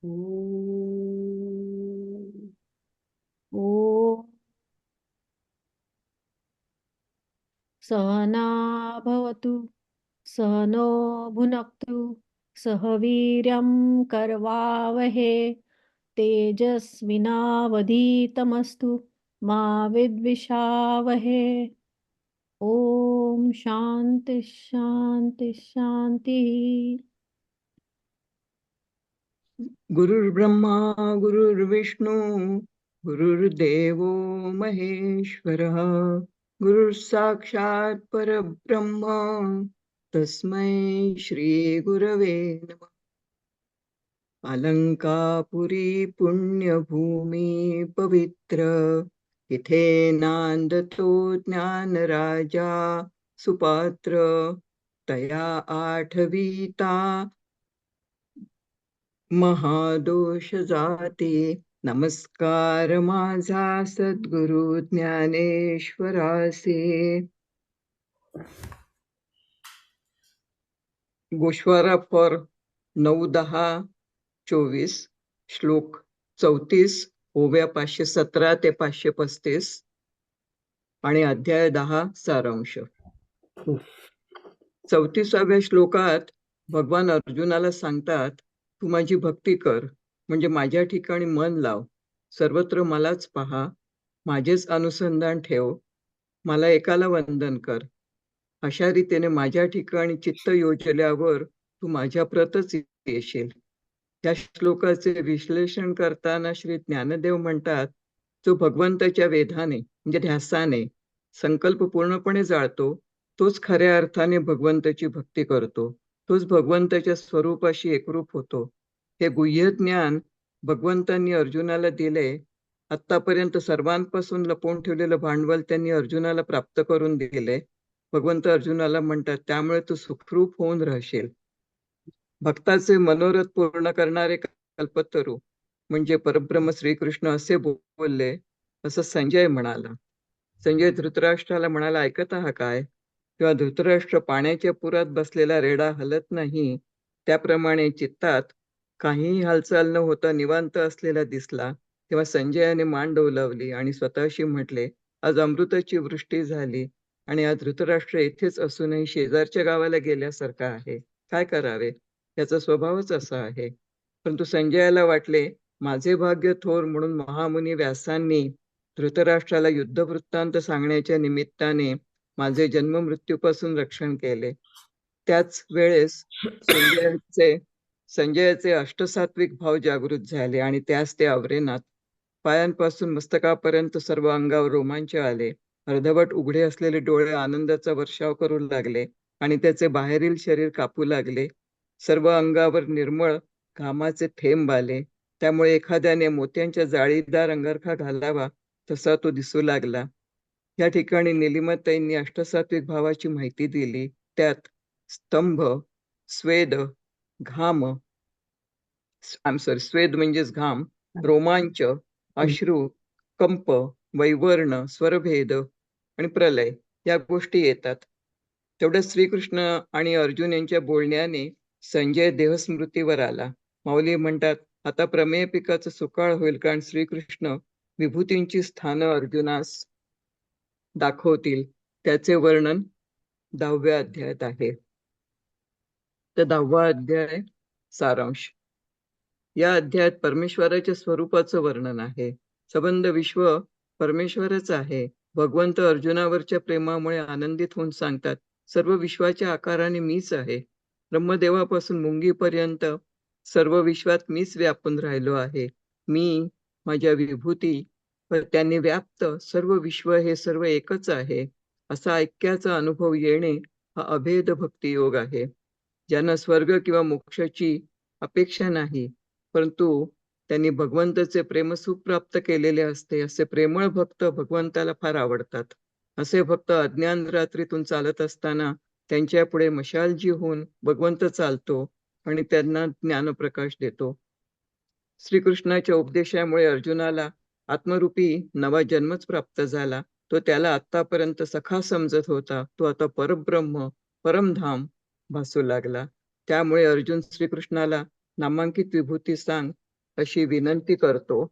ॐ ॐ सहना भवतु सहनो भुनक्तु सह वीर्यं करवावहे तेजस्विनावधीतमस्तु मा विद्विषावहे। ओम शांति शांति शांति। गुरुर्ब्रह्मा गुरुर्विष्णू गुरुर्देवो महेश्वरः गुरुर्साक्षात् परब्रह्म तस्मै श्री गुरवे नमः। अलंकापुरी पुण्यभूमी पवित्र इथे नांदतो ज्ञानराजा सुपात्र तया आठवीता महादोष जाते। नमस्कार माझा सद्गुरु ज्ञानेश्वरासे। गोश्वारा फॉर 9-10-24 श्लोक 34 ओव्या 517 ते 535 आणि अध्याय 10 सारांश। 34व्या श्लोकात भगवान अर्जुनाला सांगतात, तू माझी भक्ती कर, म्हणजे माझ्या ठिकाणी मन लाव, सर्वत्र मलाच पहा, माझेच अनुसंधान ठेव, मला एकाला वंदन कर. अशा रीतीने माझ्या ठिकाणी चित्त योजल्यावर तू माझ्या प्रतच येशील. या श्लोकाचे विश्लेषण करताना श्री ज्ञानदेव म्हणतात, जो भगवंताच्या वेधाने म्हणजे ध्यासाने संकल्प पूर्णपणे जाळतो तोच खऱ्या अर्थाने भगवंताची भक्ती करतो, तोच भगवंताच्या स्वरूपाशी एकरूप होतो. हे गुह्य ज्ञान भगवंतांनी अर्जुनाला दिले. आतापर्यंत सर्वांपासून लपवून ठेवलेलं भांडवल त्यांनी अर्जुनाला प्राप्त करून दिले. भगवंत अर्जुनाला म्हणतात, त्यामुळे तू सुखरूप होऊन राहशील. भक्ताचे मनोरथ पूर्ण करणारे कल्पतरू म्हणजे परब्रह्म श्रीकृष्ण असे बोलले, असं संजय म्हणाला. संजय धृतराष्ट्राला म्हणाला, ऐकत आहात काय? किंवा धृतराष्ट्र पाण्याच्या पुरात बसलेला रेडा हलत नाही त्याप्रमाणे चित्तात काहीही हालचाल न होता निवांत असलेला दिसला. तेव्हा संजयाने मान डोलावली आणि स्वतःशी म्हटले, आज अमृताची वृष्टी झाली आणि आज धृतराष्ट्र येथेच असूनही शेजारच्या गावाला गेल्यासारखा आहे. काय करावे? त्याचा स्वभावच असा आहे. परंतु संजयाला वाटले, माझे भाग्य थोर म्हणून महामुनी व्यासांनी धृतराष्ट्राला युद्धवृत्तांत सांगण्याच्या निमित्ताने माझे जन्म मृत्यूपासून रक्षण केले. त्याच वेळेस संजयाचे अष्टसात्विक भाव जागृत झाले आणि त्यास ते आवरेनात. पायांपासून मस्तकापर्यंत सर्व अंगावर रोमांच आले. अर्धवट उघडे असलेले डोळे आनंदाचा वर्षाव करू लागले आणि त्याचे बाहेरील शरीर कापू लागले. सर्व अंगावर निर्मळ घामाचे थेंब आले. त्यामुळे एखाद्याने मोत्यांच्या जाळीदार अंगरखा घालावा तसा तो दिसू लागला. या ठिकाणी निलिमाताईंनी अष्टसात्विक भावाची माहिती दिली. त्यात स्तंभ, स्वेद, घाम, स्वेद म्हणजेच घाम, रोमांच, अश्रू, कंप, वैवर्ण, स्वरभेद आणि प्रलय या गोष्टी येतात. तेवढ्याच श्रीकृष्ण आणि अर्जुन यांच्या बोलण्याने संजय देहस्मृतीवर आला. माऊली म्हणतात, आता प्रमेय पिकाचं सुकाळ होईल, कारण श्रीकृष्ण विभूतींची स्थानं अर्जुनास दाखवतील. त्याचे वर्णन 10व्या अध्यायात आहे. तर 10वा अध्याय सारांश. या अध्यायात परमेश्वराच्या स्वरूपाचं वर्णन आहे. संबंध विश्व परमेश्वरच आहे. भगवंत अर्जुनावरच्या प्रेमामुळे आनंदित होऊन सांगतात, सर्व विश्वाच्या आकाराने मीच आहे. ब्रह्मदेवापासून मुंगीपर्यंत सर्व विश्वात मीच व्यापून राहिलो आहे. मी, माझ्या विभूती व त्यांनी व्याप्त सर्व विश्व हे सर्व एकच आहे, असा ऐक्याचा अनुभव येणे हा अभेद भक्ती योग आहे. ज्यांना स्वर्ग किंवा मोक्षाची अपेक्षा नाही, परंतु त्यांनी भगवंताचे प्रेमसुख प्राप्त केलेले असते, असे प्रेमळ भक्त भगवंताला फार आवडतात. असे भक्त अज्ञान रात्रीतून चालत असताना त्यांच्या पुढे मशालजी होऊन भगवंत चालतो आणि त्यांना ज्ञानप्रकाश देतो. श्रीकृष्णाच्या उपदेशामुळे अर्जुनाला आत्मरूपी नवा जन्मच प्राप्त झाला. तो त्याला आतापर्यंत सखा समजत होता, तो आता परब्रह्म परमधाम भासू लागला. त्यामुळे अर्जुन श्रीकृष्णाला नामांकित विभूती सांग अशी विनंती करतो.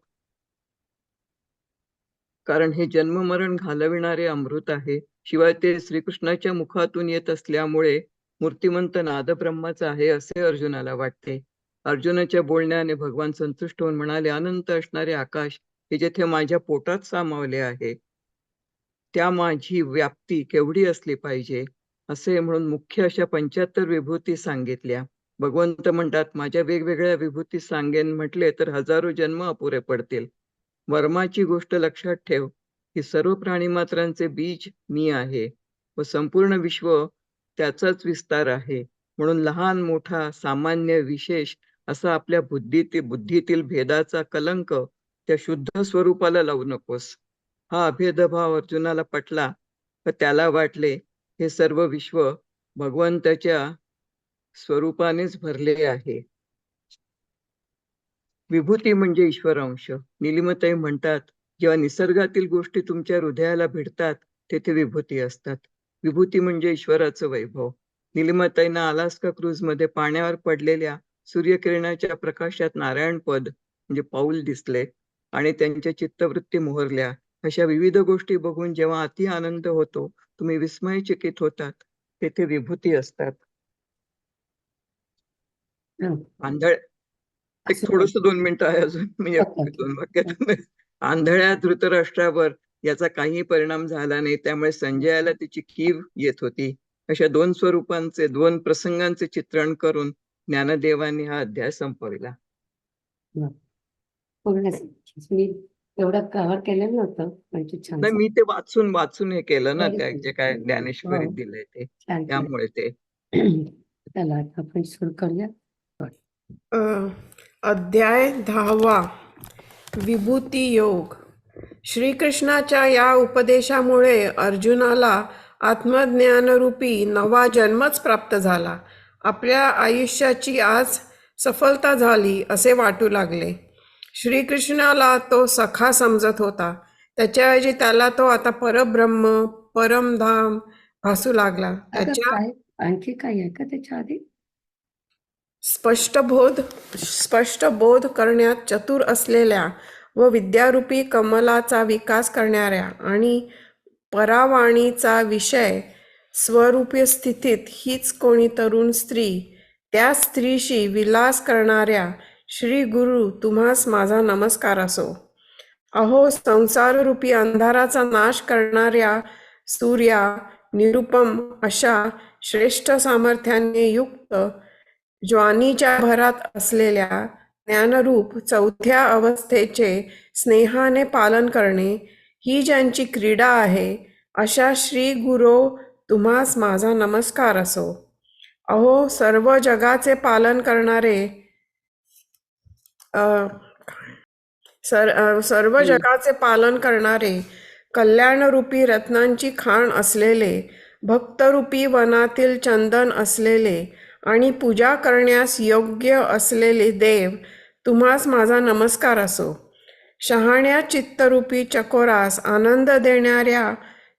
कारण हे जन्ममरण घालविणारे अमृत आहे. शिवाय ते श्रीकृष्णाच्या मुखातून येत असल्यामुळे मूर्तिमंत नादब्रह्माच आहे असे अर्जुनाला वाटते. अर्जुनाच्या बोलण्याने भगवान संतुष्ट होऊन म्हणाले, अनंत असणारे आकाश हे जेथे माझ्या पोटात सामावले आहे, त्या माझी व्याप्ती केवढी असली पाहिजे, असे म्हणून मुख्य अशा 75 विभूती सांगितल्या. भगवंत म्हणतात, माझ्या वेगवेगळ्या विभूती सांगेन म्हटले तर हजारो जन्म अपुरे पडतील. वर्माची गोष्ट लक्षात ठेव, की सर्व प्राणीमात्रांचे बीज मी आहे व संपूर्ण विश्व त्याचाच विस्तार आहे. म्हणून लहान मोठा सामान्य विशेष असा आपल्या बुद्धीतील भेदाचा कलंक त्या शुद्ध स्वरूपाला लावू नकोस. हा अभेदभाव अर्जुनाला पटला, तर त्याला वाटले हे सर्व विश्व भगवंताच्या स्वरूपानेच भरले आहे. विभूती म्हणजे ईश्वर अंश. निलिमताई म्हणतात, जेव्हा निसर्गातील गोष्टी तुमच्या हृदयाला भिडतात तेथे विभूती असतात. विभूती म्हणजे ईश्वराचं वैभव. निलिमताईंना अलास्का क्रूजमध्ये पाण्यावर पडलेल्या सूर्यकिरणाच्या प्रकाशात नारायणपद म्हणजे पाऊल दिसले आणि त्यांच्या चित्तवृत्ती मोहरल्या. अशा विविध गोष्टी बघून जेव्हा अति आनंद होतो, तुम्ही विस्मयचकित होतात, तेथे विभूती असतात. आंधळ एक असं थोडस 2 मिनिटं आहे अजून, म्हणजे ओके. 2 वाक्यात. आंधळ्या धृतराष्ट्रावर याचा काही परिणाम झाला नाही, त्यामुळे संजयाला तिची कीव येत होती. अशा 2 स्वरूपांचे 2 प्रसंगांचे चित्रण करून ज्ञानदेवांनी हा अध्याय संपविला. पूर्ण मी एवढं कव्हर केलेलं नव्हतं, पण ते छान नाही, मी ते वाचून वाचून हे केलं ना, Very त्या good. जे काय हो. ज्ञानेश्वरीत दिलंय ते, छान छान. त्यामुळे ते. चला आता आपण सुरू करूया. अध्याय 10वा. विभूती योग. श्रीकृष्णाच्या या उपदेशामुळे अर्जुनाला आत्मज्ञानरूपी नवा जन्मच प्राप्त झाला. आपल्या आयुष्याची आज सफलता झाली असे वाटू लागले. श्रीकृष्णाला तो सखा समजत होता. त्याच्याऐवजी त्याला तो आता परब्रह्म, परमधाम भासू लागला. अगं काय आणखी काय आहे का त्याच्या आधी? स्पष्ट बोध करण्यात चतुर असलेल्या व विद्यारूपी कमलाचा विकास करणाऱ्या आणि परावाणीचा विषय स्वरूपी स्थितीत हीच कोणी तरुण स्त्री, त्या स्त्रीशी विलास करणाऱ्या श्री गुरु तुम्हास माझा नमस्कार असो. अहो संसाररूपी अंधाराचा नाश करणाऱ्या सूर्या, निरुपम अशा श्रेष्ठ सामर्थ्याने युक्त ज्वानीच्या भरात असलेल्या ज्ञानरूप चौथ्या अवस्थेचे स्नेहाने पालन करणे ही ज्यांची क्रीडा आहे, अशा श्री गुरो तुम्हास माझा नमस्कार असो. अहो सर्व जगाचे पालन करणारे सर्व जगाचे पालन करणारे कल्याणरूपी रत्नांची खाण असलेले, भक्तरूपी वनातील चंदन असलेले आणि पूजा करण्यास योग्य असलेले देव तुम्हास माझा नमस्कार असो. शहाण्या चित्तरूपी चकोरास आनंद देणाऱ्या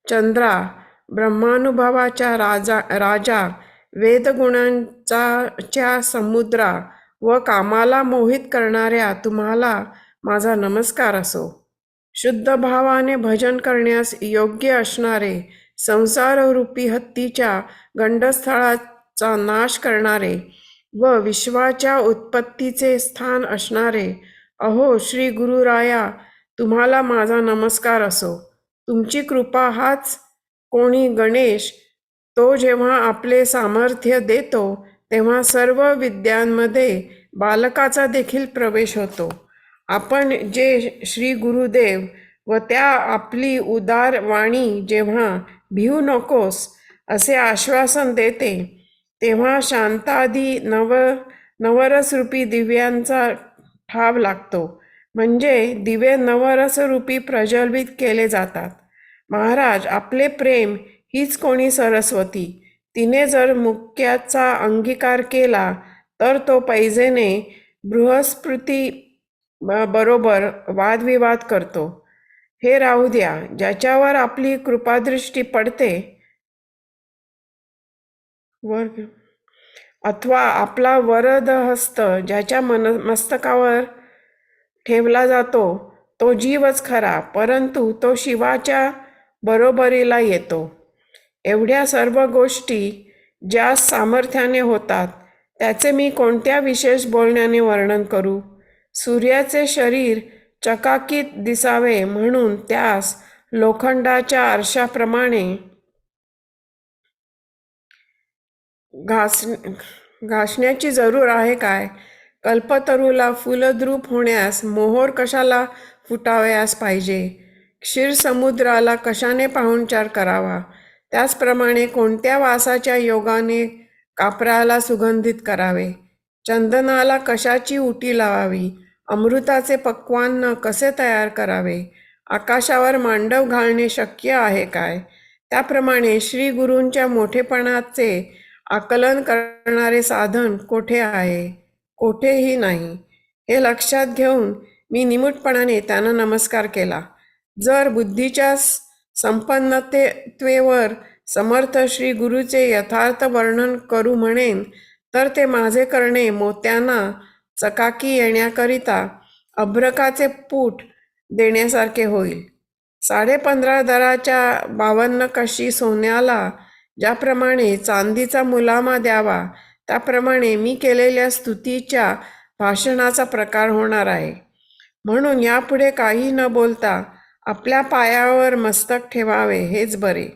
चंद्रा, ब्रह्मानुभवाच्या राजा, वेदगुणांच्या समुद्रा व कामाला मोहित करणाऱ्या तुम्हाला माझा नमस्कार असो. शुद्ध भावाने भजन करण्यास योग्य असणारे, संसाररूपी हत्तीच्या गंडस्थळाचा नाश करणारे व विश्वाच्या उत्पत्तीचे स्थान असणारे, अहो श्री गुरुराया तुम्हाला माझा नमस्कार असो. तुमची कृपा हाच कोणी गणेश, तो जेव्हा आपले सामर्थ्य देतो तेव्हा सर्व विद्यांमध्ये बालकाचा देखील प्रवेश होतो. आपण जे श्री गुरुदेव व त्या आपली उदार वाणी जेव्हा भिवू नकोस असे आश्वासन देते, तेव्हा शांतादी नवरसरूपी दिव्यांचा ठाव लागतो. म्हणजे दिवे नवरसरूपी प्रज्वलित केले जातात. महाराज, आपले प्रेम हीच कोणी सरस्वती. तिने जर मुक्याचा अंगीकार केला तर तो पैजेने बृहस्पती बरोबर वादविवाद करतो. हे राहू द्या, ज्याच्यावर आपली कृपादृष्टी पडते अथवा आपला वरदहस्त ज्याच्या मस्तकावर ठेवला जातो तो जीवच खरा, परंतु तो शिवाच्या बरोबरीला येतो. एवढ्या सर्व गोष्टी ज्या सामर्थ्याने होतात त्याचे मी कोणत्या विशेष बोलण्याने वर्णन करू? सूर्याचे शरीर चकाकीत दिसावे म्हणून त्यास लोखंडाच्या आरशाप्रमाणे घासण्याची जरूर आहे काय? कल्पतरूला फुलद्रूप होण्यास मोहोर कशाला फुटावयास पाहिजे? क्षीरसमुद्राला कशाने पाहुणचार करावा? त्याचप्रमाणे कोणत्या वासाच्या योगाने कापराला सुगंधित करावे? चंदनाला कशाची उटी लावावी? अमृताचे पक्वान्न कसे तयार करावे? आकाशावर मांडव घालणे शक्य आहे काय? त्याप्रमाणे श्री गुरूंच्या मोठेपणाचे आकलन करणारे साधन कोठे आहे? कोठेही नाही. हे लक्षात घेऊन मी निमूटपणाने त्यांना नमस्कार केला. जर बुद्धीच्या संपन्नतेवर समर्थ श्री गुरुचे यथार्थ वर्णन करू म्हणेन तर ते माझे करणे मोत्यांना चकाकी येण्याकरिता अभ्रकाचे पूट देण्यासारखे होईल. 15.5 दराच्या 52 कशी सोन्याला ज्याप्रमाणे चांदीचा मुलामा द्यावा त्याप्रमाणे मी केलेल्या स्तुतीच्या भाषणाचा प्रकार होणार आहे. म्हणून यापुढे काही न बोलता आपल्या पायावर मस्तक ठेवावे हेच बरे.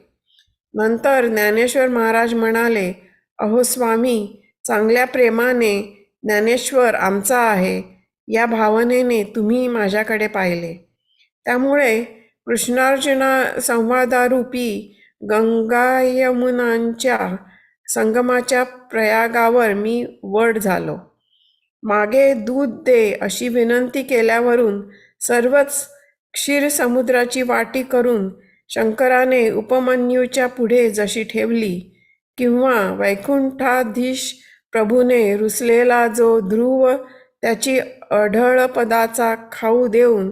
नंतर ज्ञानेश्वर महाराज म्हणाले, अहो स्वामी, चांगल्या प्रेमाने ज्ञानेश्वर आमचा आहे या भावनेने तुम्ही माझ्याकडे पाहिले. त्यामुळे कृष्णार्जुना संवादारूपी गंगा यमुनांच्या संगमाच्या प्रयागावर मी वड झालो. मागे दूध दे अशी विनंती केल्यावरून सर्वच क्षीरसमुद्राची वाटी करून शंकराने उपमन्यूच्या पुढे जशी ठेवली, किंवा वैकुंठाधीश प्रभूने रुसलेला जो ध्रुव त्याची अढळपदाचा खाऊ देऊन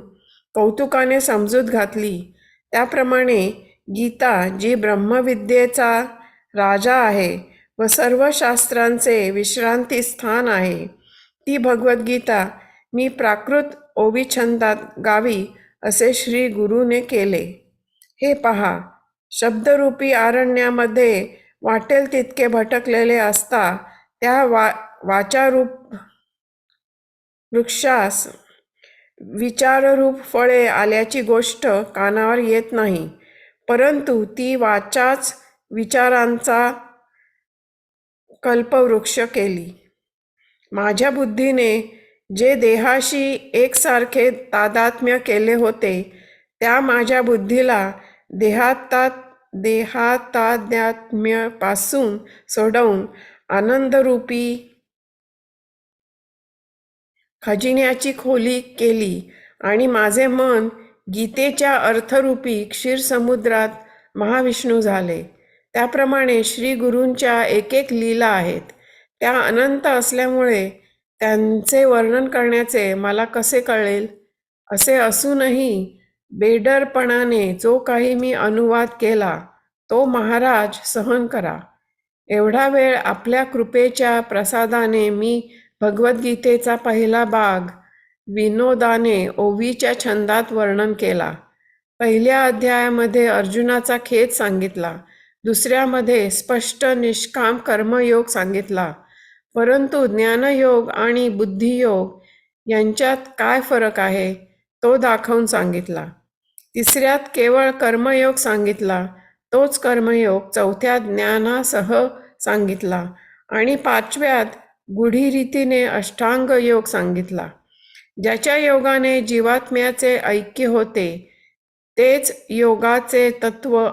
कौतुकाने समजूत घातली, त्याप्रमाणे गीता जी ब्रह्मविद्येचा राजा आहे व सर्व शास्त्रांचे विश्रांती स्थान आहे, ती भगवद्गीता मी प्राकृत ओविछंदात गावी असे श्री गुरुने केले. हे पहा, शब्दरूपी अरण्यामध्ये वाटेल तितके भटकलेले असता त्या वाचारूप वृक्षास विचाररूप फळे आल्याची गोष्ट कानावर येत नाही, परंतु ती वाचाच विचारांचा कल्पवृक्ष केली. माझ्या बुद्धीने जे देहाशी एकसारखे तादात्म्य केले होते त्या माझ्या बुद्धीला देहातादात्म्यापासून सोडवून आनंदरूपी खजिन्याची खोली केली आणि माझे मन गीतेच्या अर्थरूपी क्षीरसमुद्रात महाविष्णू झाले. त्याप्रमाणे श्री गुरूंच्या एक लीला आहेत. त्या अनंत असल्यामुळे त्यांचे वर्णन करण्याचे मला कसे कळेल? असे असूनही बेडरपणाने जो काही मी अनुवाद केला तो महाराज सहन करा. एवढा वेळ आपल्या कृपेच्या प्रसादाने मी भगवद्गीतेचा पहिला भाग विनोदाने ओवीच्या छंदात वर्णन केला. पहिल्या अध्यायामध्ये अर्जुनाचा खेद सांगितला, दुसऱ्यामध्ये स्पष्ट निष्काम कर्मयोग सांगितला, परंतु ज्ञानयोग आणि बुद्धियोग यांच्यात काय फरक आहे तो दाखवून सांगितला. तिसऱ्यात केवळ कर्मयोग सांगितला, तोच कर्मयोग चौथ्यात ज्ञानासह सांगितला आणि पाचव्यात गुढी रीतीने अष्टांग योग सांगितला. ज्याच्या योगाने जीवात्म्याचे ऐक्य होते तेच योगाचे तत्व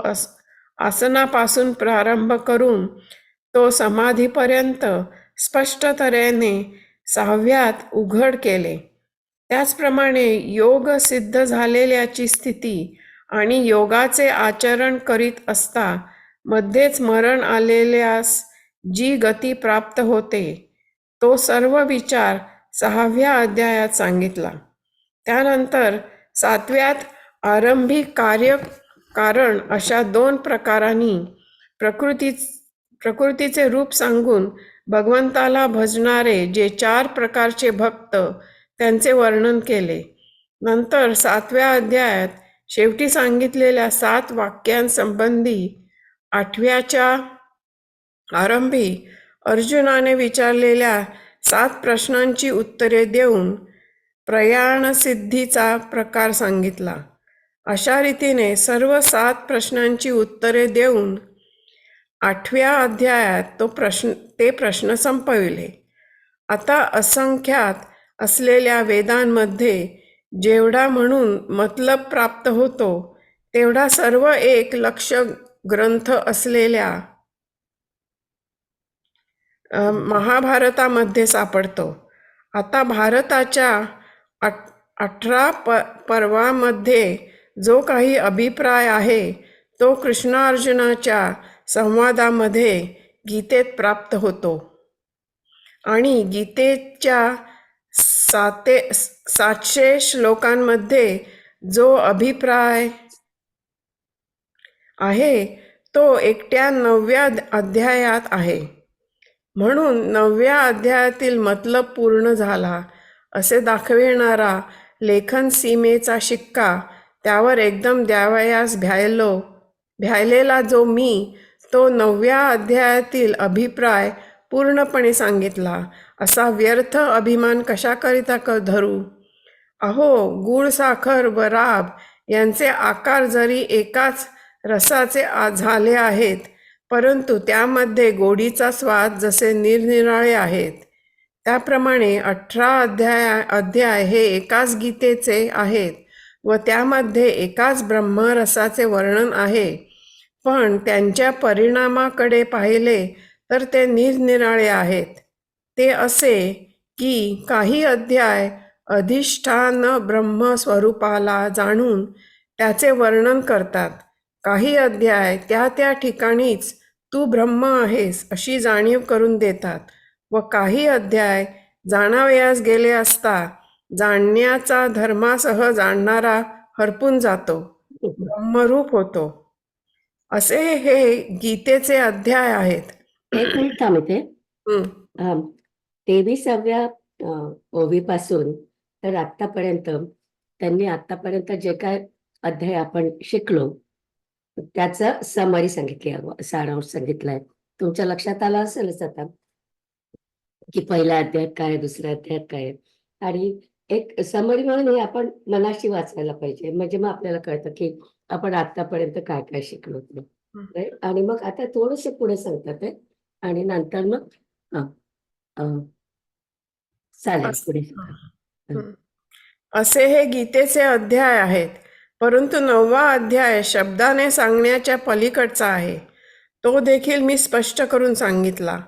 आसनापासून प्रारंभ करून तो समाधीपर्यंत स्पष्ट तऱ्हेने 6व्यात उघड केले. त्याचप्रमाणे योग सिद्ध झालेल्याची स्थिती आणि योगाचे आचरण करीत असता मध्येच मरण आलेल्यास जी गती प्राप्त होते तो सर्व विचार 6व्या अध्यायात सांगितला. त्यानंतर 7व्यात आरंभिक कारण अशा 2 प्रकारांनी प्रकृतीचे रूप सांगून भगवंताला भजणारे जे 4 प्रकारचे भक्त त्यांचे वर्णन केले. नंतर 7व्या अध्यायात शेवटी सांगितलेल्या 7 वाक्यांसंबंधी 8व्याच्या आरंभी अर्जुनाने विचारलेल्या 7 प्रश्नांची उत्तरे देऊन प्रयाणसिद्धीचा प्रकार सांगितला. अशा रीतीने सर्व 7 प्रश्नांची उत्तरे देऊन 8व्या अध्यायात ते प्रश्न संपविले. आता असंख्यात असलेल्या वेदांमध्ये जेवढा म्हणून मतलब प्राप्त होतो तेवढा सर्व एक लक्ष ग्रंथ असलेल्या महाभारतामध्ये सापडतो. आता भारताच्या 18 पर्वामध्ये जो काही अभिप्राय आहे तो कृष्णार्जुनाच्या संवादामध्ये गीतेत प्राप्त होतो आणि गीतेच्या 700 श्लोकांमध्ये जो अभिप्राय आहे तो एकट्या 9व्या अध्यायात आहे. म्हणून 9व्या अध्यायातील मतलब पूर्ण झाला असे दाखविणारा लेखन सीमेचा शिक्का त्यावर एकदम द्यावयास भ्यायलेला जो मी तो 9व्या अध्यायातील अभिप्राय पूर्णपणे सांगितला असा व्यर्थ अभिमान कशाकरिता धरू. अहो, गूळ साखर व राब यांचे आकार जरी एकाच रसाचे झाले आहेत, परंतु त्यामध्ये गोडीचा स्वाद जसे निरनिराळे आहेत, त्याप्रमाणे 18 अध्याय हे एकाच गीतेचे आहेत व त्यामध्ये एकाच ब्रह्मरसाचे वर्णन आहे, पण त्यांच्या परिणामाकडे पाहिले तर ते निरनिराळे आहेत. ते असे की काही अध्याय अधिष्ठान ब्रह्मस्वरूपाला जाणून त्याचे वर्णन करतात, काही अध्याय त्या ठिकाणीच तू ब्रह्म आहेस अशी जाणीव करून देतात व काही अध्याय जाणावयास गेले असता जाणण्याचा धर्मासह जाणणारा हरपून जातो, ब्रह्मरूप होतो. असे हे गीतेचे अध्याय आहेत. एक मिनिट थांबते. हं. 23व्या ओवीपासून तर आतापर्यंत त्यांनी आतापर्यंत जे काय अध्याय आपण शिकलो त्याचं समरी सांगितली, सारांश सांगितलाय. तुमच्या लक्षात आला असेलच आता की पहिल्या अध्यायात काय, दुसऱ्या अध्यायात काय, आणि एक समरी म्हणून हे आपण मनाशी वाचायला पाहिजे. म्हणजे मग आपल्याला कळतं की आपण आतापर्यंत काय काय शिकलो ते. आणि मग आता थोडेसे पुढे सांगतात ते आणि नंतर मग चालेल पुढे. असे हे गीतेचे अध्याय आहेत, परंतु 9वा अध्याय शब्दाने सांगण्याच्या पलीकडचा आहे. तो देखील मी स्पष्ट करून सांगितला.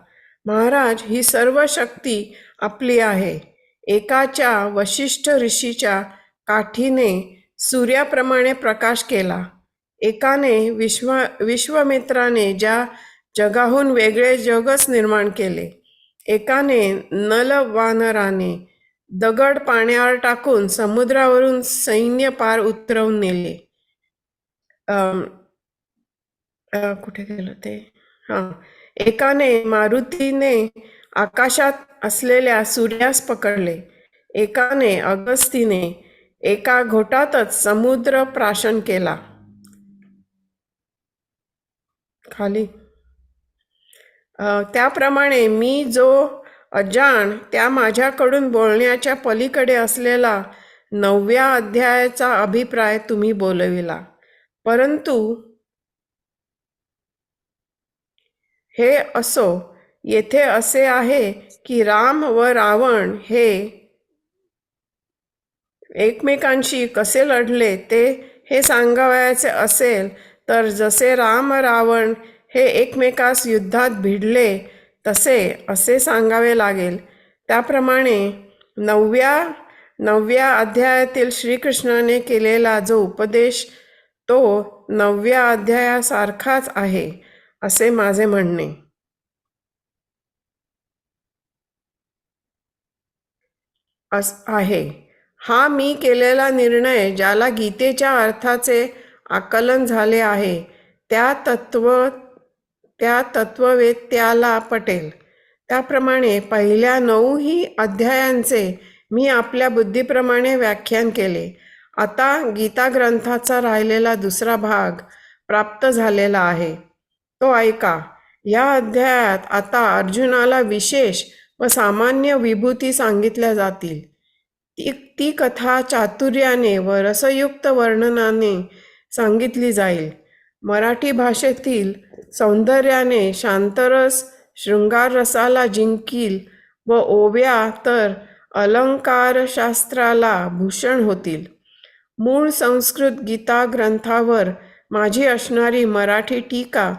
महाराज, ही सर्व शक्ती आपली आहे. एकाच्या वशिष्ठ ऋषीच्या काठीने सूर्याप्रमाणे प्रकाश केला, एकाने विश्वामित्राने ज्या जगाहून वेगळे जगच निर्माण केले, एकाने नलवानराने दगड पाण्यावर टाकून समुद्रावरून सैन्य पार उतरवून नेले. कुठे गेलं ते? एकाने मारुतीने आकाशात असलेल्या सूर्यास पकडले, एकाने अगस्तीने एका घोटातच समुद्र प्राशन केला. खाली त्याप्रमाणे मी जो अजाण त्या माझ्याकडून बोलण्याच्या पलीकडे असलेला 9व्या अध्यायाचा अभिप्राय तुम्ही बोलविला. परंतु हे असो, येथे असे आहे की राम व रावण हे एकमेकांशी कसे लढले ते हे सांगावयाचे असेल तर जसे राम रावण हे एकमेकास युद्धात भिडले तसे असे सांगावे लागेल. त्याप्रमाणे 9व्या अध्यायातील श्रीकृष्णाने केलेला जो उपदेश तो 9व्या अध्यायासारखाच आहे असे माझे म्हणणे आहे. हा मी केलेला निर्णय ज्याला गीतेच्या अर्थाचे आकलन झाले आहे त्या तत्ववेत्याला पटेल. त्याप्रमाणे पहिल्या 9ही अध्यायांचे मी आपल्या बुद्धीप्रमाणे व्याख्यान केले आता गीता ग्रंथाचा राहिलेला दुसरा भाग प्राप्त झालेला आहे, तो ऐका. या अध्यायात आता अर्जुनाला विशेष व सामान्य विभूती सांगितल्या जातील. ती कथा चातुर्याने व रसयुक्त वर्णनाने सांगितली जाईल. मराठी भाषेतील सौंदर्याने शांतरस शृंगार रसाला जिंकील व ओव्या तर अलंकारशास्त्राला भूषण होतील. मूळ संस्कृत गीता ग्रंथावर माझी असणारी मराठी टीका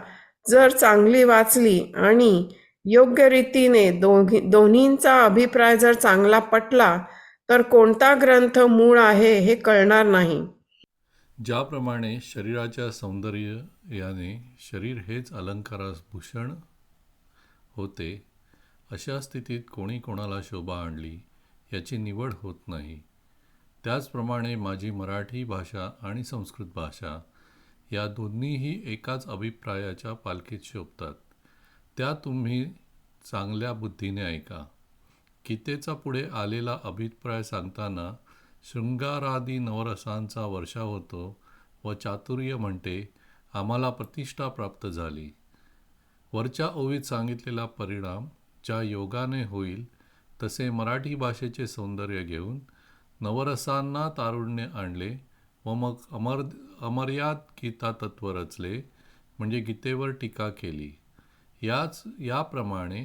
जर चांगली वाचली आणि योग्य रीतीने दोन्हींचा अभिप्राय जर चांगला पटला तर कोणता ग्रंथ मूळ आहे हे कळणार नाही. ज्याप्रमाणे शरीराच्या सौंदर्याने शरीर हेच अलंकारास भूषण होते, अशा स्थितीत कोणी कोणाला शोभा आणली याची निवड होत नाही. त्याचप्रमाणे माझी मराठी भाषा आणि संस्कृत भाषा या दोन्हीही एकाच अभिप्रायाच्या पालखीत शोभतात. त्या तुम्ही चांगल्या बुद्धीने ऐका. गीतेचा पुढे आलेला अभिप्राय सांगताना शृंगारादी नवरसांचा वर्षाव होतो व चातुर्य म्हणते, आम्हाला प्रतिष्ठा प्राप्त झाली. वरच्या ओवीत सांगितलेला परिणाम ज्या योगाने होईल तसे मराठी भाषेचे सौंदर्य घेऊन नवरसांना तारुण्य आणले व मग अमर्याद गीता तत्व रचले, म्हणजे गीतेवर टीका केली. याप्रमाणे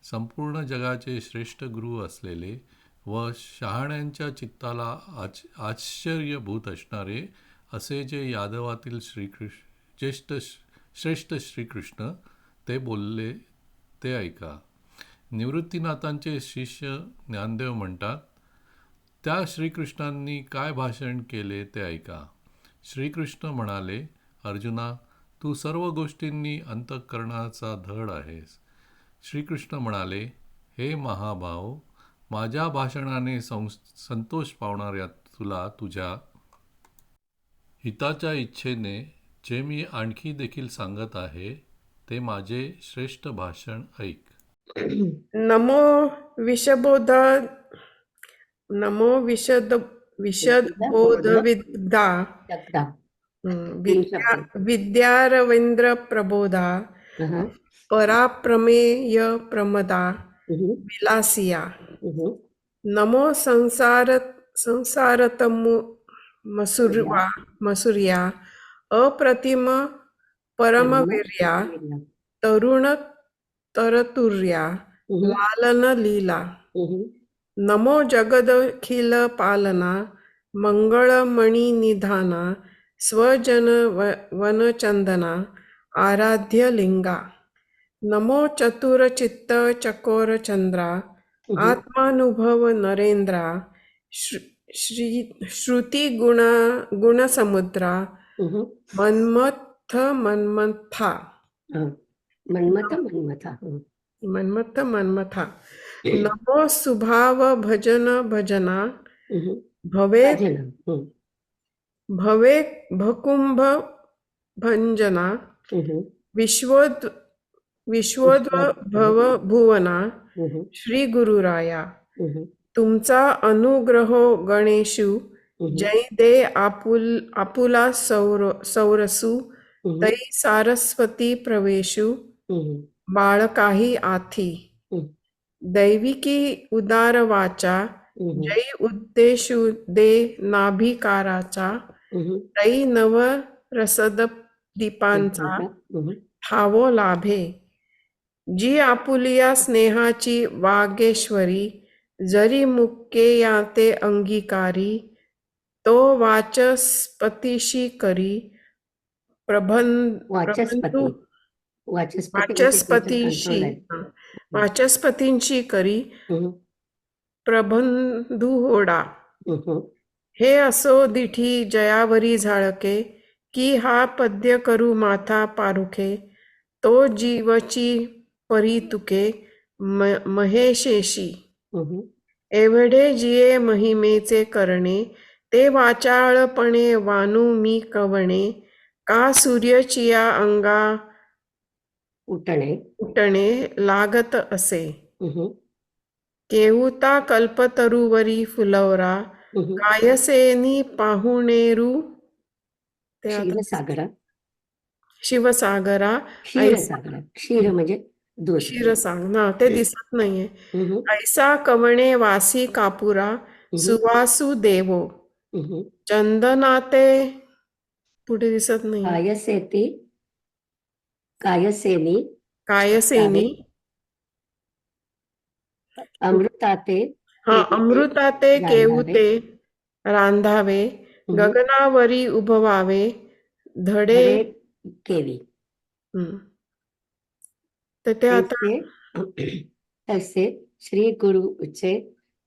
संपूर्ण जगाचे श्रेष्ठ गुरु असलेले व शहाण्यांच्या चित्ताला आश्चर्यभूत असणारे असे जे यादवातील श्रेष्ठ श्रीकृष्ण ते बोलले ते ऐका. निवृत्तीनाथांचे शिष्य ज्ञानदेव म्हणतात, त्या श्रीकृष्णांनी काय भाषण केले ते ऐका. श्रीकृष्ण म्हणाले, अर्जुना, तू सर्व गोष्टींनी अंतःकरणाचा धड आहेस. श्रीकृष्ण म्हणाले, हे महाभाव, माझ्या भाषणाने संतोष पावणाऱ्या तुला तुझ्या हिताच्या इच्छेने जे मी आणखी देखील सांगत आहे ते माझे श्रेष्ठ भाषण ऐक. नमो विशदबोधविद्या शकता. विद्यारविंद्र प्रबोधा पराप्रमेय प्रमदा विलासिया. नमो मसुर्या अप्रतिम परमवीर्या तरुण तरतुर्या लालन लीला. नमो जगदखिल पालना मंगळमणी निधाना स्वजन वनचंदना आराध्य लिंगा. नमो चतुर चित्त चकोर चंद्रा आत्मानुभव नरेंद्रा श्रुती गुणसमुद्रा मन्मथा. नमो सुभाव भजना भवे भकुंभ भंजना विश्वोद्भव भुवना श्री गुरुराया. तुमचा अनुग्रहो गणेशु जय दे आपुला सौरसू तै सारस्वती प्रवेशु बाळकाही आथी. दैविकी उदार वाचा जय उद्देशु दे नाभिकाराचा तै नव रसद दीपांचा ठावो लाभे. जी आपुलिया स्नेहाची वागेश्वरी जरी मुक्के याते अंगीकारी तो वाचस्पतीशी करी वाचस्पतींशी करी प्रबंधू होडा. हे असो दिठी जयावरी झाळके की हा पद्य करू माथा पारुखे. तो जीवची परी तुके महेशेशी. एवढे जिये महिमेचे करणे ते वाचाळपणे वानू मी कवणे. का सूर्यचिया अंगा उठणे लागत असे. केहुता कल्पतरुवरी फुलवरा हम्म. कायसेनी पाहुणेरू ते आता क्षीरसागरा शिवसागरा ऐसा क्षीरसागरा क्षीर म्हणजे दूध. क्षीरसागर ना ते दिसत नाहीये. हम्म. ऐसा कवणे वासी कापुरा हम्म. सुवासू देवो हम्म. चंदनाते पुढे दिसत नाही. कायसेती कायसेनी कायसेनी अमृताते हा अमृताते रांधावे. केऊते रांधावे गगनावरी उभवावे धडे धडे केवी. तर ते आता तैसे तैसे श्री गुरुचे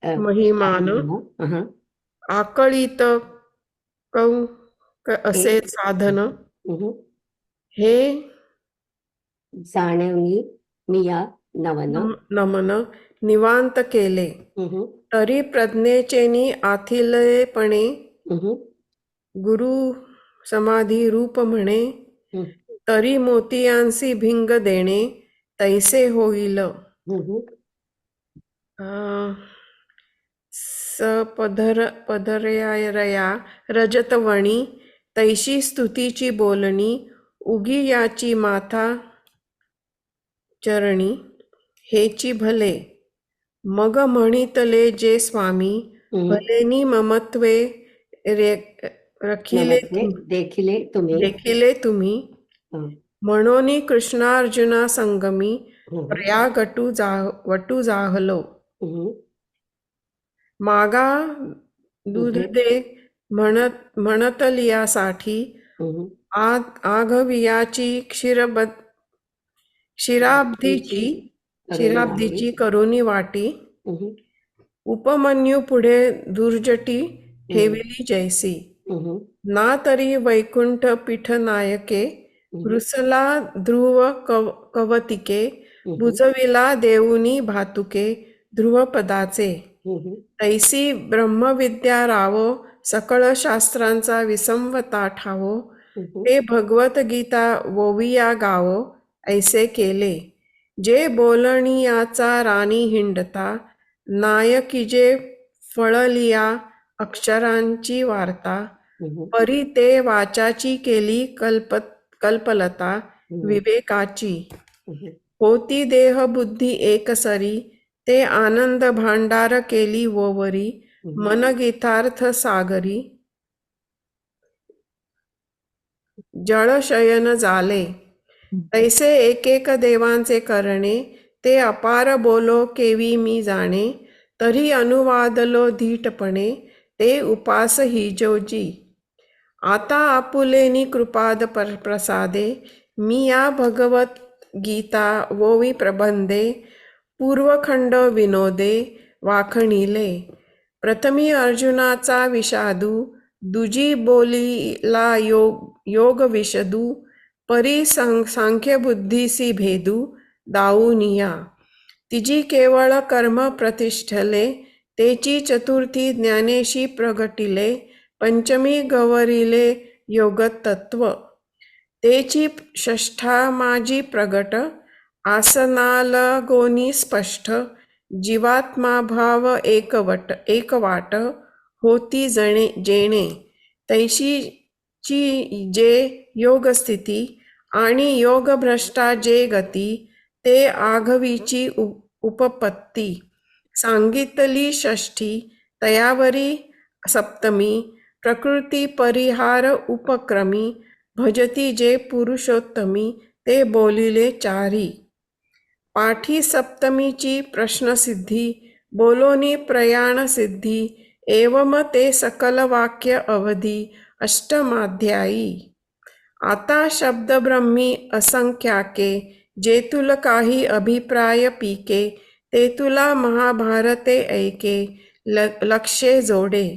महिमान महिमा, आकळीत असे साधन हे जाणवणी मिया नवन. नमन निवांत केले. तरी प्रज्ञेचेनी आथिलेपणे गुरु समाधी रूप म्हणे. तरी मोतियांसी भिंग देणे तैसे होईल. पदरया रजतवणी तैशी स्तुतीची बोलणी उगी याची माथा चरणी हेची भले मग म्हणितले जे स्वामी भलेनी ममत्वे रखिले देखिले तुम्ही म्हणोनी कृष्णार्जुना संगमी प्रयागटू वटू जाहलो. मागा दूध दे म्हणतलियासाठी आघवियाची क्षीराब्धीची करुणी वाटी उपमन्यू पुढे दुर्जटी ठेविली जैसी. ना तरी वैकुंठ पीठनायके रुसला ध्रुव कवतिके बुजविला देऊनी भातुके ध्रुवपदाचे. तैसी ब्रह्मविद्या रावो सकळ शास्त्रांचा विसंवता ठावो. ते भगवत गीता वोविया गावो ऐसे केले. जे बोलणियाचा राणी हिंडता नायकीजे फळलिया अक्षरांची वार्ता. परी ते वाचाची केली कल्पलता विवेकाची. होती देह बुद्धी एकसरी ते आनंद भांडार केली वोवरी. मन गीतार्थ सागरी जळशयन झाले. तैसे एक देवांचे करणे ते अपार बोलो केवी मी जाणे. तरी अनुवादलो धीटपणे ते उपास हिजोजी. आता आपुलेनी कृपाद प्रसादे मी या भगवत गीता वोवी प्रबंधे पूर्वखंड विनोदे वाखणिले. प्रथमी अर्जुनाचा विषादू दुजी बोलीला योग विशदू. परी सांख्यबुद्धीसी भेदू दाऊनिया. तिजी केवळ कर्म प्रतिष्ठले तेची चतुर्थी ज्ञानेशी प्रगटिले. पंचमी गवरिले योगतत्व तेची षष्ठा माझी प्रगट. आसनालगोनी स्पष्ट जीवात्मा भाव एकवाट होती जेणे. तैशीची जे योगस्थिती आणि योगभ्रष्टा जे गती ते आघवीची उपपत्ती. सांगितली षष्ठी तयावरी सप्तमी प्रकृती परिहार उपक्रमी. भजती जे पुरुषोत्तमी ते बोलिले चारी. पाठी सप्तमीची प्रश्नसिद्धी बोलोनी प्रयाणसिद्धी. एवम ते सकल वाक्य अवधी अष्टमाध्यायी. आता शब्दब्रह्मी असंख्याके जे तुल काही अभिप्राय पीके. ते तुला महाभारते ऐके लक्षे जोडे.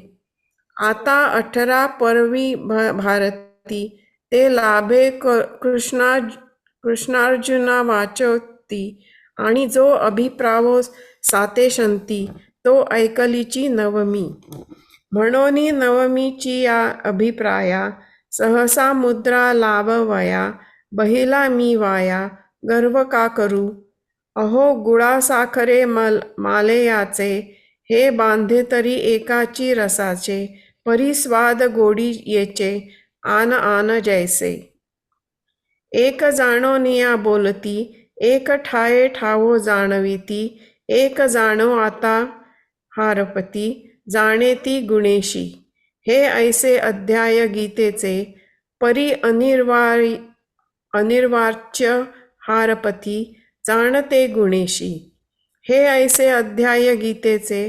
आता 18 पर्वी भारती ते लाभे कृष्णार्जुना वाचोती. आणि जो अभिप्रावो सातेशंती तो ऐकलीची नवमी. म्हणोनी नवमीची या अभिप्राया सहसा मुद्रा लाववया. बहिला मी वाया गर्व का करू. अहो गुळासाखरे मालेयाचे हे बांधे तरी एकाची रसाचे, परिस्वाद गोडी येचे, आन आन जैसे. एक जाणोनिया बोलती, एक ठाये ठावो जाणविती, एक जाणो आता हारपती, जाणे ती गुणेशी. हे ऐसे अध्याय गीतेचे, परी अनिर्वाच्य हारपती, जाणते गुणेशी. हे ऐसे अध्याय गीतेचे,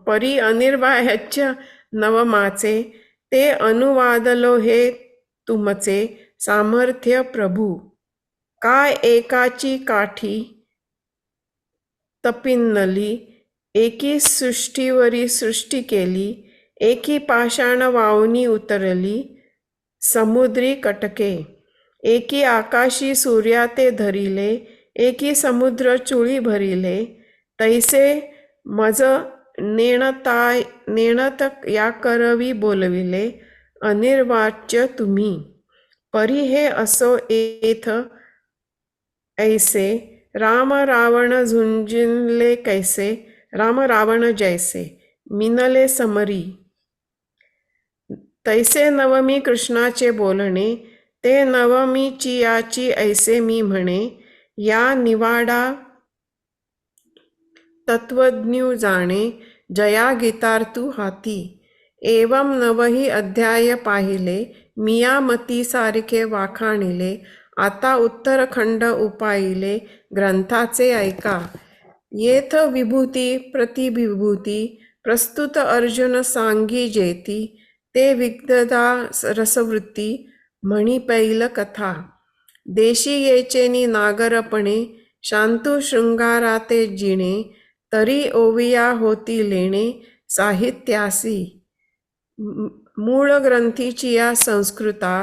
परी अनिर्वाच्य नवमाचे, ते अनुवादलो हे तुमचे सामर्थ्य प्रभू. काय एकाची काठी तपिन्नली, एकी सृष्टीवरी सृष्टी केली, एकी पाषाण वावनी उतरली समुद्री कटके, एकी आकाशी सूर्या ते धरिले, एकी समुद्र चुळी भरिले, तैसे मज नेणत या करवी बोलविले, अनिर्वाच्य तुम्ही. परी हे असो येथ ऐसे, राम रावण झुंजिले कैसे, राम रावण जैसे, मिनले समरी. तैसे नवमी कृष्णाचे बोलणे, ते नवमी चियाची ऐसे मी म्हणे, या निवाडा तत्वज्ञू जाणे, जया गीतार्थू हाती. एवं नवही अध्याय पाहिले, मिया मती सारखे वाखाणिले, आता उत्तरखंड उपाहिले, ग्रंथाचे ऐका. येथ विभूती प्रतिविभूती, प्रस्तुत अर्जुन सांगी जेती, ते विगदा रसवृत्ती, म्हणी पैल कथा. देशी येचेनी नागरपणे, शांतू शृंगाराते जिणे, तरी ओविया होती लेणे, साहित्यासी. मूळ ग्रंथीची या संस्कृता,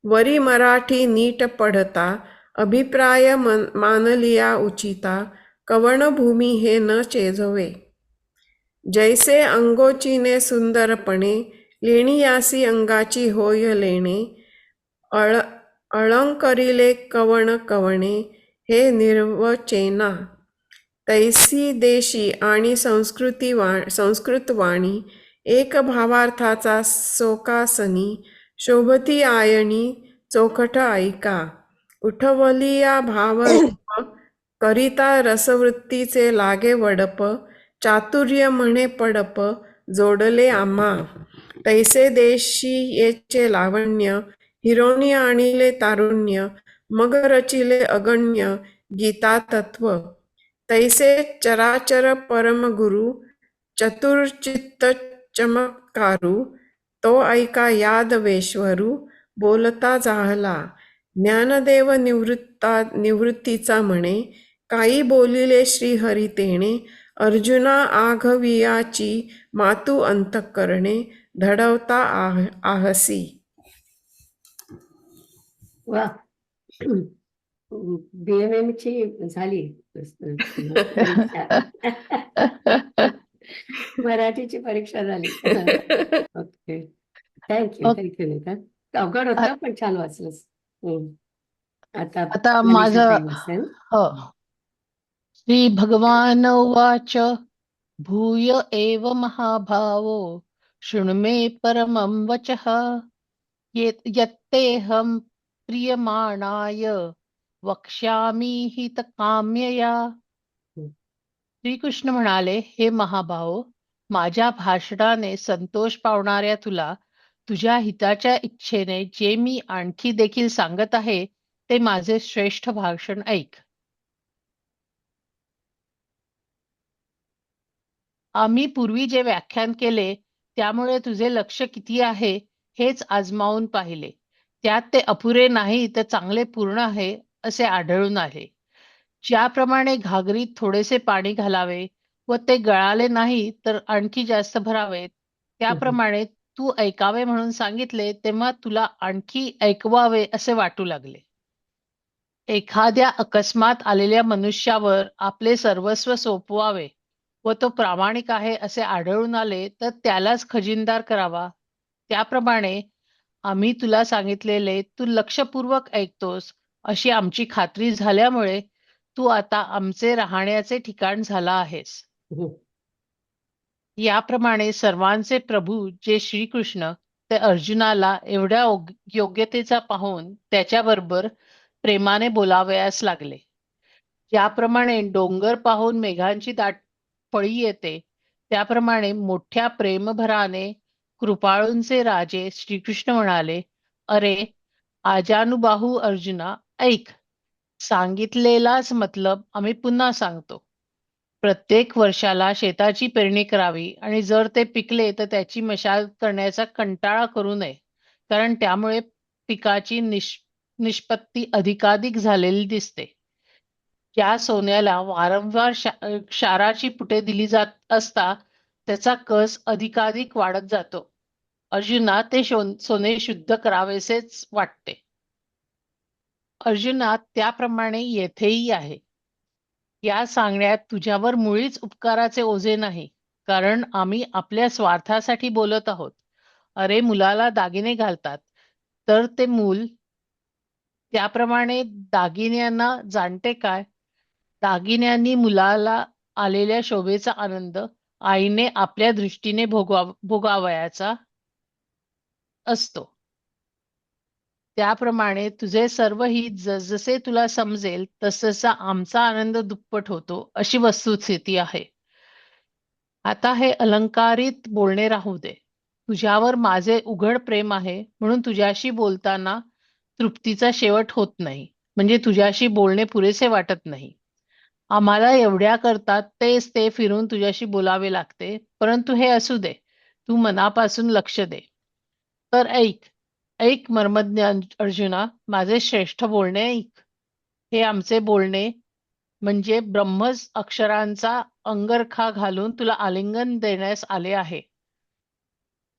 वरी मराठी नीट पढता, अभिप्राय मानलिया उचिता, कवणभूमी हे न चेजवे. जैसे अंगोचीने सुंदरपणे, लेणियासी अंगाची होय लेणे, अलंकरिले कवण कवणे, हे निर्वचेना. तैसी देशी आणि संस्कृत वाणी, एक भावार्थाचा सोकासनी, शोभती आयणी चोखट ऐका. उठवलिया भावरूप, करिता रसवृत्तीचे लागे वडप, चातुर्य म्हणे पडप, जोडले आम्हा. तैसे देशी येचे लावण्य, हिरोनी आणिले तारुण्य, मग रचिले अगण्य गीता तत्व. तैसे चराचर परमगुरु, चतुर्चित्त चमत्कारू, तो ऐका यादवेश्वरू, बोलता जाहला. ज्ञानदेव निवृत्तीचा म्हणे, काही बोलिले श्रीहरी तेणे, अर्जुना आघवियाची मातू अंतःकरणे, धडवता आहसी. वा. BMM ची झाली परीक्षा. मराठीची परीक्षा झाली. Okay, thank you Neeta. अवघड होता पण छान वाचलंस. आता आता मनीषा माझं ताई वाचेल. श्री भगवान उवाच भूय एव महाभावो शृणु मे परमं वचः यत्तेऽहं प्रीयमाणाय वक्ष्यामि हितकाम्यया. श्रीकृष्ण म्हणाले, हे महाभाव, माझ्या भाषणाने संतोष पावणाऱ्या तुला तुझ्या हिताच्या इच्छेने जे मी आणखी देखील सांगत आहे ते माझे श्रेष्ठ भाषण ऐक. आम्ही पूर्वी जे व्याख्यान केले त्यामुळे तुझे लक्ष किती आहे हेच आजमावून पाहिले. त्यात ते अपुरे नाही तर चांगले पूर्ण आहे असे आढळून आले. ज्याप्रमाणे घागरीत थोडेसे पाणी घालावे व ते गळाले नाही तर आणखी जास्त भरावे, त्याप्रमाणे तू ऐकावे म्हणून सांगितले तेव्हा तुला आणखी ऐकवावे असे वाटू लागले. एखाद्या अकस्मात आलेल्या मनुष्यावर आपले सर्वस्व सोपवावे व तो प्रामाणिक आहे असे आढळून आले तर त्यालाच खजिनदार करावा. त्याप्रमाणे आम्ही तुला सांगितलेले तू लक्षपूर्वक ऐकतोस अशी आमची खात्री झाल्यामुळे तू आता आमचे राहण्याचे ठिकाण झाला आहेस. हं. याप्रमाणे सर्वांचे प्रभू जे श्रीकृष्ण ते अर्जुनाला एवढ्या योग्यतेचा पाहून त्याच्याबरोबर प्रेमाने बोलावयास लागले. ज्याप्रमाणे डोंगर पाहून मेघांची दाट फळी येते, त्याप्रमाणे मोठ्या प्रेमभराने कृपाळूंचे राजे श्रीकृष्ण म्हणाले, "अरे आजानुबाहू अर्जुना, ऐक. सांगितलेलाच मतलब आम्ही पुन्हा सांगतो. प्रत्येक वर्षाला शेताची पेरणी करावी आणि जर ते पिकले तर त्याची मशागत करण्याचा कंटाळा करू नये, कारण त्यामुळे पिकाची निष्पत्ती अधिकाधिक झालेली दिसते. ज्या सोन्याला वारंवार क्षाराची पुटे दिली जात असता त्याचा कस अधिकाधिक वाढत जातो. अर्जुना, ते सोने शुद्ध करावेसेच वाटते. अर्जुना, त्याप्रमाणे येथेही आहे. या सांगण्यात तुझ्यावर मुळीच उपकाराचे ओझे नाही, कारण आम्ही आपल्या स्वार्थासाठी बोलत आहोत. अरे, मुलाला दागिने घालतात, तर ते मूल त्याप्रमाणे दागिन्यांना जाणते काय? दागिन्यांनी मुलाला आलेल्या शोभेचा आनंद आईने आपल्या दृष्टीने भोगावयाचा असतो. त्याप्रमाणे तुझे सर्व हित जसजसे तुला समजेल तसतसा आमचा आनंद दुप्पट होतो, अशी वस्तुस्थिती आहे. आता हे अलंकारित बोलणे राहू दे. तुझ्यावर माझे उघड प्रेम आहे, म्हणून तुझ्याशी बोलताना तृप्तीचा शेवट होत नाही. म्हणजे तुझ्याशी बोलणे पुरेसे वाटत नाही. आम्हाला एवढ्या करतात तेच ते फिरून तुझ्याशी बोलावे लागते, परंतु हे असू दे. तू मनापासून लक्ष दे. तर ऐक, ऐक मर्मज्ञ अर्जुना, माझे श्रेष्ठ बोलणे ऐक. हे आमचे बोलणे म्हणजे ब्रह्मच अक्षरांचा अंगरखा घालून तुला आलिंगन देण्यास आले आहे.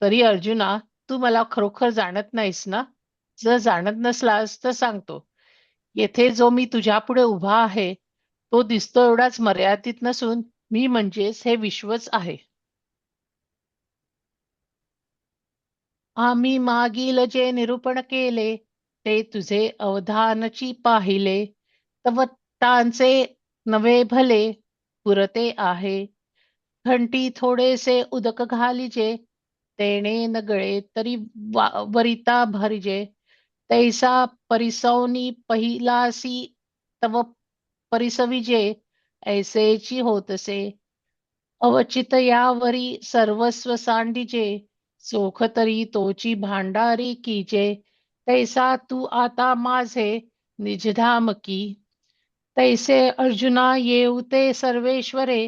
तरी अर्जुना, तू मला खरोखर जाणत नाहीस ना? जर जाणत नसलास तर सांगतो. येथे जो मी तुझ्यापुढे उभा आहे, तो दिसतो एवढाच मर्यादित नसून मी म्हणजेच हे विश्वच आहे. आम्ही मागील जे निरूपण केले, ते तुझे अवधानची पाहिले. तव टांचे नवे भले पुरते आहे. घंटी थोडेसे उदक घालिजे, तेणे न गळे तरी वरिता भरिजे. तैसा परिसौनी पहिलासी तव परिसविजे, ऐसेची होतसे. अवचित यावरी सर्वस्व सांडिजे, चोख तरी तोची भांडारी कीजे. तैसा तू आता माझे निजधाम की. तैसे अर्जुना येऊते सर्वेश्वरे,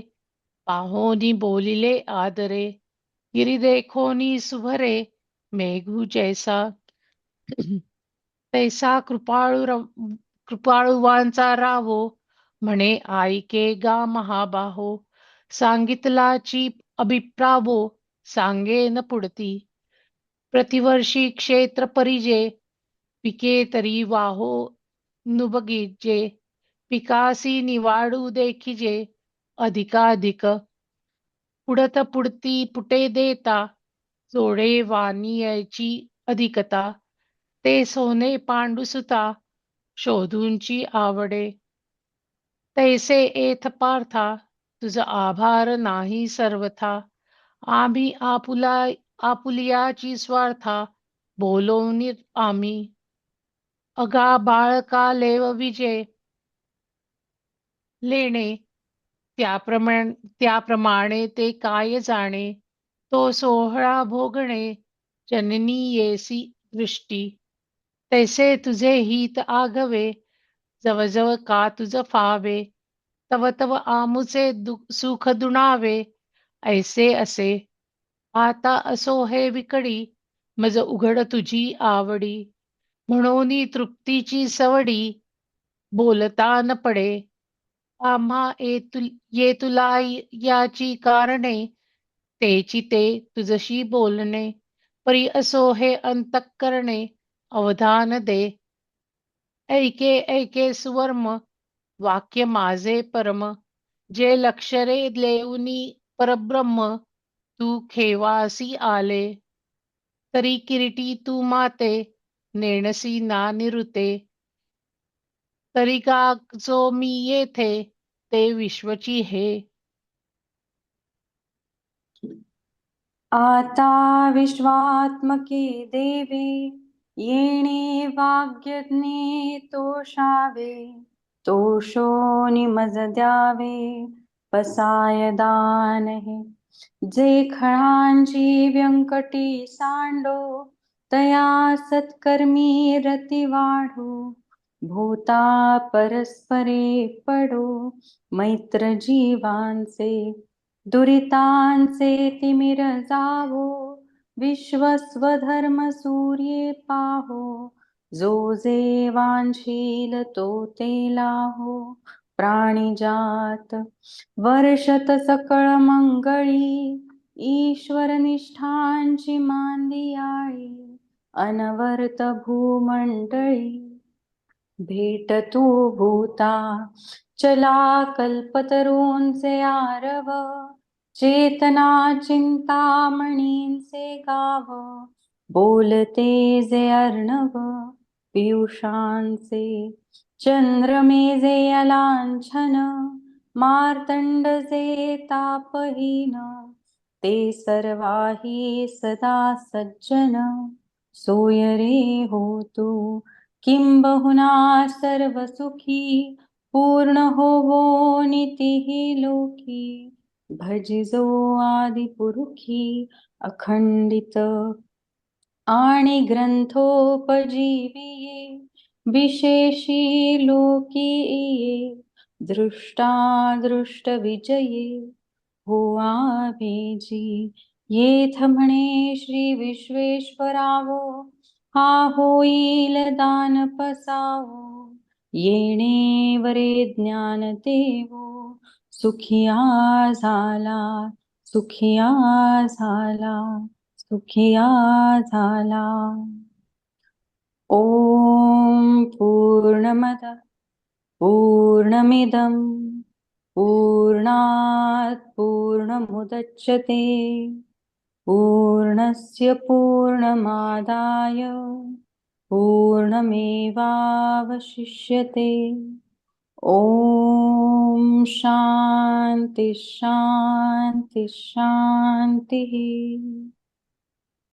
पाहोनी बोलिले आदरे. गिरी देखोनी सुभरे, मेघू जैसा. तैसा कृपाळुवांचा रावो, म्हणे ऐके गा महाबाहो. सांगितलाची अभिप्रावो, सांगेन पुढती. प्रतिवर्षी क्षेत्र परिजे, पिके तरी वाहो नुबगीजे. पिकासी निवाडू देखिजे, अधिकाधिक. पुढत पुढती पुटे देता, जोडे वानियाची अधिकता. ते सोने पांडुसुता, शोधूंची आवडे. तैसे एथ पार्था, तुझ आभार नाही सर्वथा. आम्ही आपुलियाची स्वार्था, बोलवणी आम्ही. अगा बाळका लेव विजे लेणे, त्याप्रमाणे ते काय जाणे. तो सोहळा भोगणे, जननी येसी दृष्टी. तैसे तुझे हित आघवे, जवळ का तुझ फावे. तव तव आमुचे सुख दुणावे, ऐसे असे. आता असो हे विकडी, मज उघड तुझी आवडी. म्हणून तृप्तीची सवडी, बोलता न पडे. आम्हा ये तुला याची कारणे, तेची ते तुझशी बोलणे. परी असो हे अंतःकरणे, अवधान दे. ऐके ऐके सुवर्म, वाक्य माझे परम. जे लक्षरे लेऊनी परब्रह्म, तू खेवासी आले. तरी किरीटी तू माते, नेणसी ना निरुते. तरी का जो मी येथे, ते विश्वची हे. आता विश्वात्मके देवे येणे वाग्यज्ञे तोषावे तोषो निमज द्यावे पसाय दानहे जे खळांची व्यंकटी सांडो तया सत्कर्मी रती वाढो भूता परस्परे पडो मैत्र जीवांचे दुरितांचे तिमिर जावो विश्वस्वधर्म सूर्ये पाहो जो जे वांशील तो ते लाहो प्राणिजात वर्षत सकळ मंगळी ईश्वर निष्ठांची मांदियाळी अनवर्त भूमंडळी भेट तू भूता चला कल्पतरूंचे आरव चेतना चिंतामणींचे गाव बोलते जे अर्णव पियुषांचे चंद्रमेजे अलांछन मार्तंड जे तापहीन ते सर्वाही सदा सज्जन सोय रे होतु किंबहुना सर्व सुखी पूर्ण होवो नीतिही लोकी भजिजो आदिपुरुखी अखंडित आणि ग्रंथोपजीविये विशेषी लोकी इये दृष्टा विजये होआ भेजी येथ म्हणे श्री विश्वेश्वरावो हा होईल दान पसावो येणे वरे ज्ञान देवो सुखिया झाला सुखिया झाला सुखिया झाला. ओम पूर्णमद पूर्णमिदं पूर्णात् पूर्णमुदच्यते पूर्णस्य पूर्णमादाय पूर्णमेवावशिष्यते. ओम शांति शांति शांति.